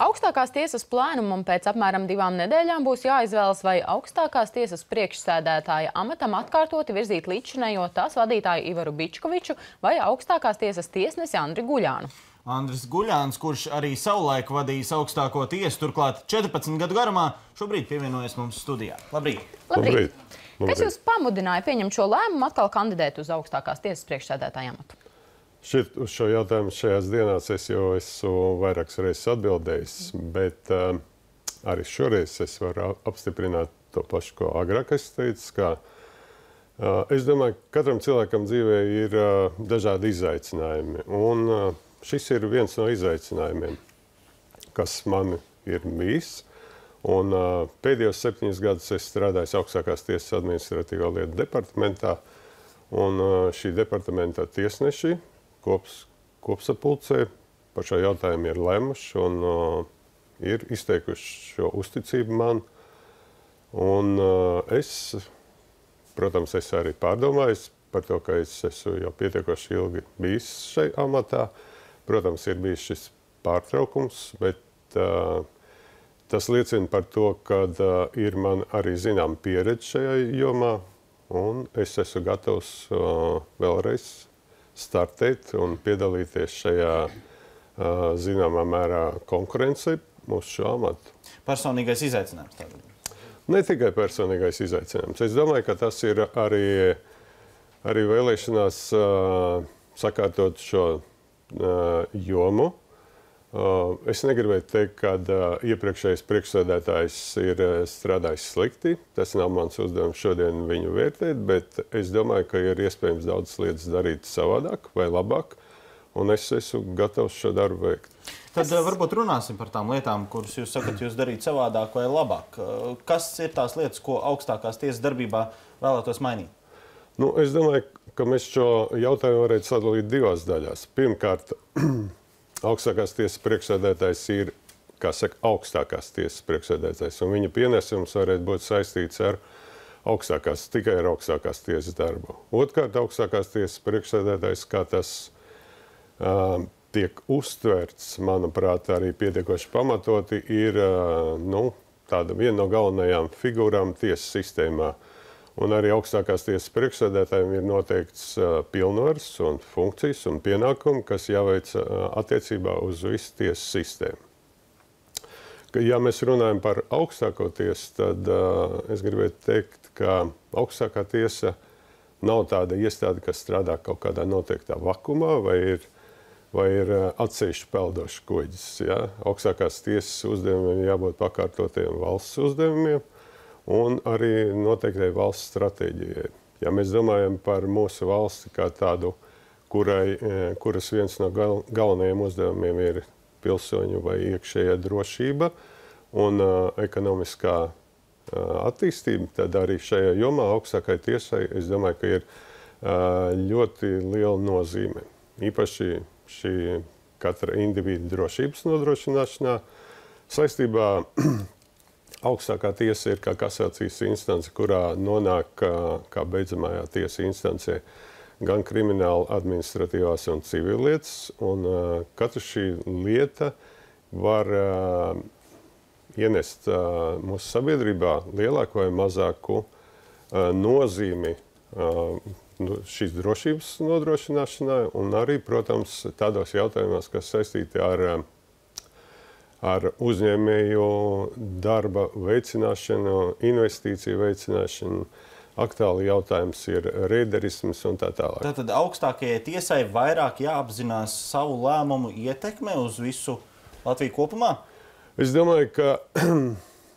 Augstākās tiesas plēnumam pēc apmēram 2 nedēļām būs jāizvēlas, vai augstākās tiesas priekšsēdētāja amatam atkārtoti virzīt līdzšinējo tās vadītāju Ivaru Bičkoviču vai augstākās tiesas tiesnesi Andri Guļānu. Andris Guļāns, kurš arī savulaik vadījis augstāko tiesu, turklāt 14 gadu garumā, šobrīd pievienojas mums studijā. Labrīt! Labrīt! Kas jūs pamudināja pieņemt šo lēmumu atkal kandidēt uz augstākās tiesas priekšsēdētāja amatu? Uz šo jautājumu šajās dienās es jau esmu vairākas reizes atbildējis, bet arī šoreiz es varu apstiprināt to pašu, ko agrāk es teicu. Es domāju, ka katram cilvēkam dzīvē ir dažādi izaicinājumi. Un šis ir viens no izaicinājumiem, kas man ir bijis. Un pēdējos 7 gadus es strādāju augstākās tiesas administratīvā lietu departamentā. Un šī departamenta tiesneši kopsapulcē par šo jautājumu ir lemuši un ir izteikuši šo uzticību man. Un protams, es arī pārdomāju par to, ka es esmu jau pietiekoši ilgi bijis šai amatā. Protams, ir bijis šis pārtraukums, bet tas liecina par to, ka ir man arī zinām pieredze šajā jomā, un es esmu gatavs vēlreiz startēt un piedalīties šajā zināmā mērā konkurencei uz šo amatu. Personīgais izaicinājums tātad? Ne tikai personīgais izaicinājums. Es domāju, ka tas ir arī vēlēšanās sakārtot šo jomu. Es negribēju teikt, ka iepriekšējais priekšsēdētājs ir strādājis slikti. Tas nav mans uzdevums šodien viņu vērtēt, bet es domāju, ka ir iespējams daudzas lietas darīt savādāk vai labāk, un es esmu gatavs šo darbu veikt. Tad varbūt runāsim par tām lietām, kuras jūs sakat, jūs darīt savādāk vai labāk. Kas ir tās lietas, ko augstākās tiesas darbībā vēlētos mainīt? Es domāju, ka mēs šo jautājumu varētu sadalīt 2 daļās. Pirmkārt, augstākās tiesas priekšsēdētājs ir, kā saka, augstākās tiesas priekšsēdētājs, un viņa pienesums varētu būt saistīts ar tikai ar augstākās tiesas darbu. Otrkārt, augstākās tiesas priekšsēdētājs, kā tas tiek uztverts, manuprāt, arī pietiekoši pamatoti, ir tāda viena no galvenajām figūrām tiesas sistēmā. Un arī augstākās tiesas priekšsēdētājiem ir noteikts pilnvaras un funkcijas un pienākumi, kas jāveic attiecībā uz visu tiesas sistēmu. Ja mēs runājam par augstāko tiesu, tad es gribētu teikt, ka augstākā tiesa nav tāda iestāde, kas strādā kaut kādā noteiktā vakumā vai ir atsevišķi peldošs kuģis. Ja? Augstākās tiesas uzdevumiem jābūt pakārtotiem valsts uzdevumiem un arī noteiktai valsts stratēģijai. Ja mēs domājam par mūsu valsti kā tādu, kuras viens no galvenajiem uzdevumiem ir pilsoņu vai iekšējā drošība un ekonomiskā attīstība, tad arī šajā jomā augstākai tiesai, es domāju, ka ir ļoti liela nozīme. Īpaši šī katra individu drošības nodrošināšanā saistībā augstākā tiesa ir kā kasācijas instance, kurā nonāk kā beidzamajā tiesa instancē gan krimināla, administratīvās un civillietas. Un katra šī lieta var ienest mūsu sabiedrībā lielāku vai mazāku nozīmi šīs drošības nodrošināšanai un arī, protams, tādos jautājumos, kas saistīti ar uzņēmēju darba veicināšanu, investīciju veicināšanu. Aktuāli jautājums ir rēderisms un tā tālāk. Tātad augstākajai tiesai vairāk jāapzinās savu lēmumu ietekme uz visu Latviju kopumā? Es domāju, ka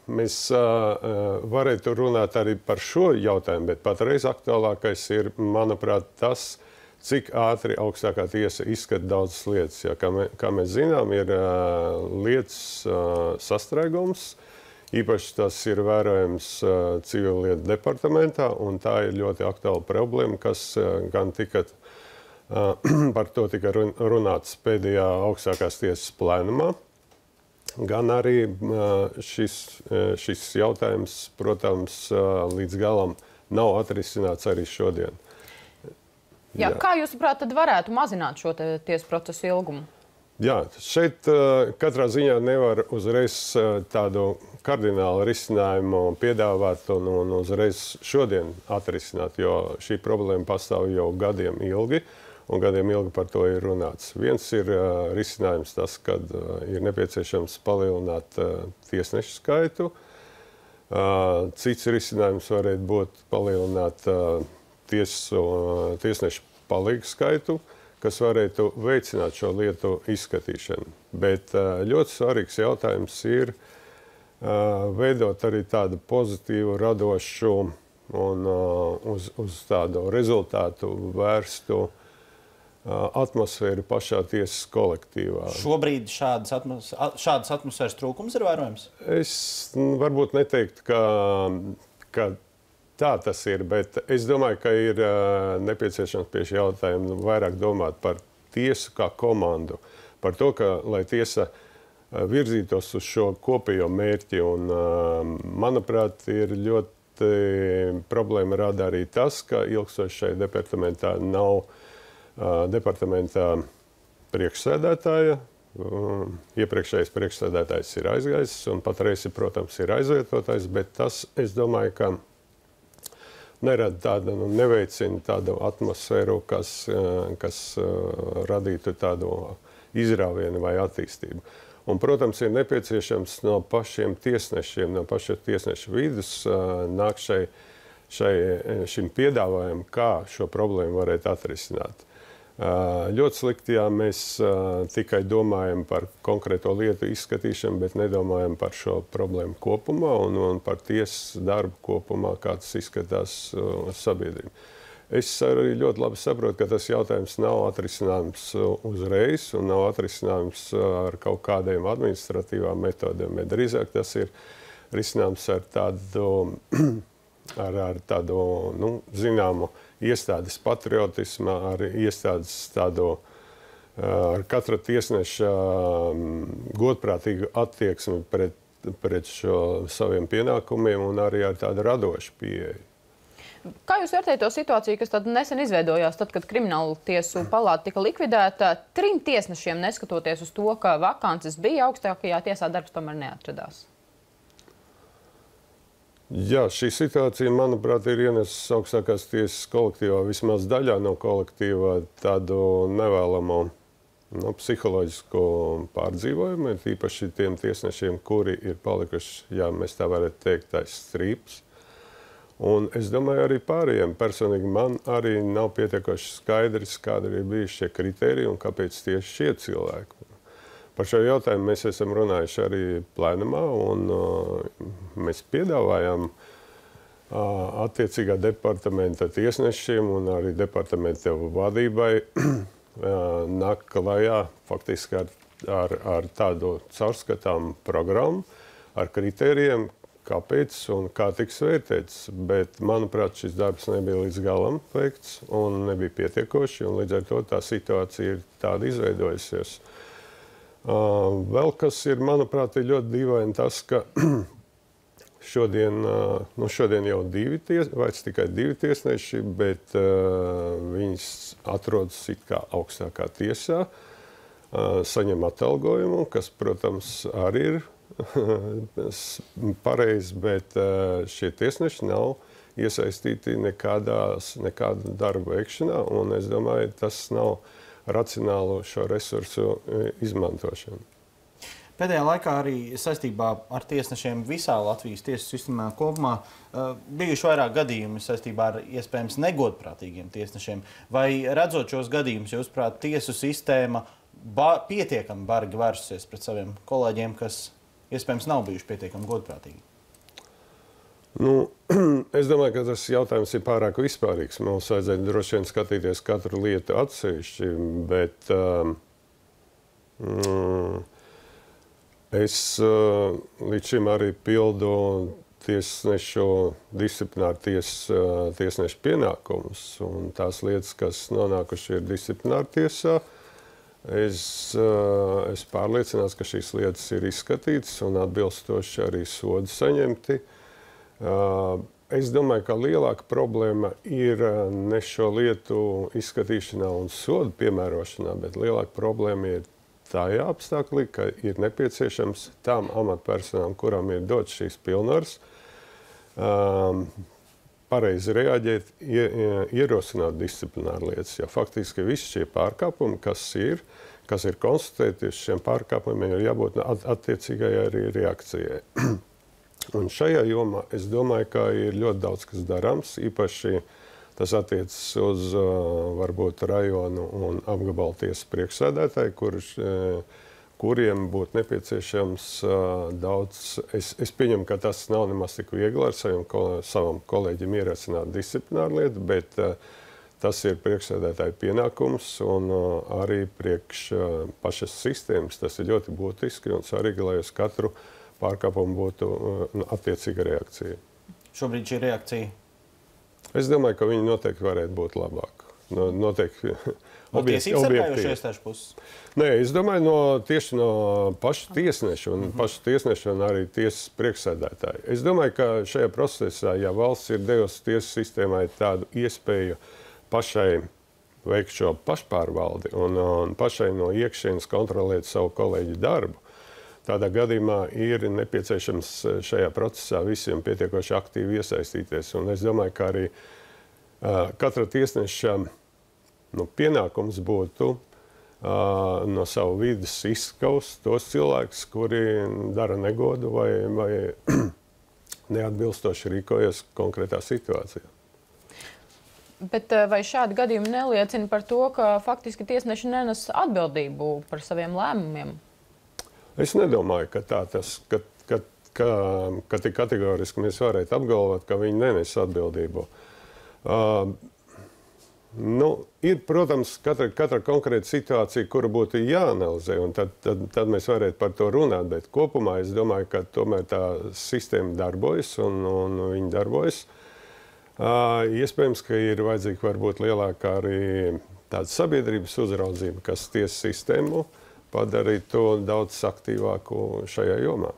mēs varētu runāt arī par šo jautājumu, bet patreiz aktuālākais ir, manuprāt, tas, cik ātri augstākā tiesa izskata daudzas lietas. Ja, kā mēs zinām, ir lietas sastrēgums. Īpaši tas ir vērojams civillietu departamentā, un tā ir ļoti aktuāla problēma, kas gan par to tika runāts pēdējā augstākās tiesas plēnumā, gan arī šis jautājums, protams, līdz galam nav atrisināts arī šodien. Jā, kā jūsuprāt, tad varētu mazināt šo tiesu procesu ilgumu? Jā, šeit katrā ziņā nevar uzreiz tādu kardinālu risinājumu piedāvāt un uzreiz šodien atrisināt, jo šī problēma pastāv jau gadiem ilgi, un gadiem ilgi par to ir runāts. Viens ir risinājums tas, kad ir nepieciešams palielināt tiesnešu skaitu. Cits risinājums varētu būt palielināt tiesnešu palīgu skaitu, kas varētu veicināt šo lietu izskatīšanu. Bet ļoti svarīgs jautājums ir veidot arī tādu pozitīvu, radošu un uz tādu rezultātu vērstu atmosfēru pašā tiesas kolektīvā. Šobrīd šādas atmosfēras trūkums ir vērojams? Es varbūt neteiktu, ka tā tas ir, bet es domāju, ka ir nepieciešams pie šī jautājuma vairāk domāt par tiesu kā komandu, par to, ka, lai tiesa virzītos uz šo kopējo mērķi. Un, manuprāt, ir ļoti problēma rada arī tas, ka ilgstoši šai departamentā nav departamentā priekšsēdētāja. Iepriekšējais priekšsēdētājs ir aizgājis, un patreiz, protams, ir aizvietotais, bet tas, es domāju, ka nerada tādu, neveicina tādu atmosfēru, kas radītu tādu izrāvienu vai attīstību. Un, protams, ir nepieciešams no pašiem tiesnešiem, no paša tiesneša vidus nāk šim piedāvājumam, kā šo problēmu varētu atrisināt. Ļoti slikti, ja mēs tikai domājam par konkrēto lietu izskatīšanu, bet nedomājam par šo problēmu kopumā un par tiesas darbu kopumā, kā tas izskatās sabiedrību. Es arī ļoti labi saprotu, ka tas jautājums nav atrisināms uzreiz un nav atrisināms ar kaut kādiem administratīvām metodēm, bet drīzāk tas ir risināms ar tādu zināmu iestādes patriotismu, ar iestādes tādu, ar katra tiesneša godprātīgu attieksmi pret saviem pienākumiem un arī ar tādu radošu pieeju. Kā jūs vērtējat to situāciju, kas tad nesen izveidojās, tad, kad Kriminālu tiesu palāta tika likvidēta, 3 tiesnešiem, neskatoties uz to, ka vakances bija augstākajā tiesā, darbs tomēr neatradās? Jā, šī situācija, manuprāt, ir ienesusi augstākās tiesas kolektīvā, vismaz daļā no kolektīvā, tādu nevēlamu psiholoģisku pārdzīvojumu, īpaši tiem tiesnešiem, kuri ir palikuši, jā, mēs tā varētu teikt, aiz strīpas. Un es domāju, arī pārējiem personīgi man arī nav pietiekoši skaidrs, kādi ir bijuši šie kriteriji un kāpēc tieši šie cilvēki. Par šo jautājumu mēs esam runājuši arī plēnumā, un mēs piedāvājam attiecīgā departamenta tiesnešiem un arī departamenta vadībai nāk klajā faktiski ar tādu caurskatām programmu, ar kritērijiem, kāpēc un kā tiks vērtēts. Bet, manuprāt, šis darbs nebija līdz galam veikts un nebija pietiekoši, un līdz ar to tā situācija ir tāda izveidojusies. Vēl kas ir, manuprāt, ir ļoti dīvaini tas, ka šodien jau vairs tikai 2 tiesneši, bet viņas atrodas it kā augstākā tiesā, saņem atalgojumu, kas, protams, arī ir pareizi, bet šie tiesneši nav iesaistīti nekādu darbu veikšanā, un es domāju, tas nav racionālu šo resursu izmantošanu. Pēdējā laikā arī saistībā ar tiesnešiem visā Latvijas tiesu sistēmā kopumā bijuši vairāk gadījumi saistībā ar iespējams negodprātīgiem tiesnešiem. Vai redzot šos gadījumus, jūsuprāt, tiesu sistēma pietiekami bargi vērsusies pret saviem kolēģiem, kas iespējams nav bijuši pietiekami godprātīgi? Es domāju, ka tas jautājums ir pārāk vispārīgs. Mums vajadzētu droši vien skatīties katru lietu atsevišķi, bet es līdz šim arī pildu tiesnešu disciplināru tiesnešu pienākumus, un tās lietas, kas nonākuši ir disciplināru tiesā, es pārliecināts, ka šīs lietas ir izskatītas un atbilstoši arī sodi saņemti. Es domāju, ka lielāka problēma ir ne šo lietu izskatīšanā un sodu piemērošanā, bet lielāka problēma ir tajā apstākļī, ka ir nepieciešams tām amatpersonām, kurām ir dots šīs pilnvaras, pareizi reaģēt, ierosināt disciplināru lietas. Jo faktiski visi šie pārkāpumi, kas ir konstatēti, uz šiem pārkāpumiem ir jābūt attiecīgai arī reakcijai. Un šajā jomā es domāju, ka ir ļoti daudz kas darāms, īpaši tas attiecas uz varbūt rajonu un apgabalu tiesas priekšsēdētāju, kuriem būtu nepieciešams daudz. Es pieņemu, ka tas nav nemaz tik viegli ar savam kolēģim ierosināt disciplināru lietu, bet tas ir priekšsēdētāja pienākums un arī priekš pašas sistēmas. Tas ir ļoti būtiski un svarīgi, lai uz katru pārkāpumu būtu attiecīga reakcija. Šobrīd šī reakcija? Es domāju, ka viņi noteikti varētu būt labāka. Noteikti tiesības sargājošo iestāžu puses? Nē, es domāju, tieši no paša tiesneša un arī tiesas priekšsēdētāja. Es domāju, ka šajā procesā, ja valsts ir devusi tiesas sistēmai tādu iespēju pašai veikt šo pašpārvaldi un pašai no iekšienes kontrolēt savu kolēģu darbu, tādā gadījumā ir nepieciešams šajā procesā visiem pietiekoši aktīvi iesaistīties. Un es domāju, ka arī katra tiesneša pienākums būtu no savu vidas izskaust tos cilvēkus, kuri dara negodu vai neatbilstoši rīkojas konkrētā situācijā. Bet vai šādi gadījumi neliecina par to, ka faktiski tiesneši nenes atbildību par saviem lēmumiem? Es nedomāju, ka tik kategoriski mēs varētu apgalvot, ka viņi nenes atbildību. Ir, protams, katra konkrēta situācija, kura būtu jāanalizē, un tad mēs varētu par to runāt, bet kopumā es domāju, ka tomēr tā sistēma darbojas un viņi darbojas. Iespējams, ka ir vajadzīga varbūt lielāka arī tāda sabiedrības uzraudzība, kas tiesas sistēmu padarītu to daudz aktīvāku šajā jomā.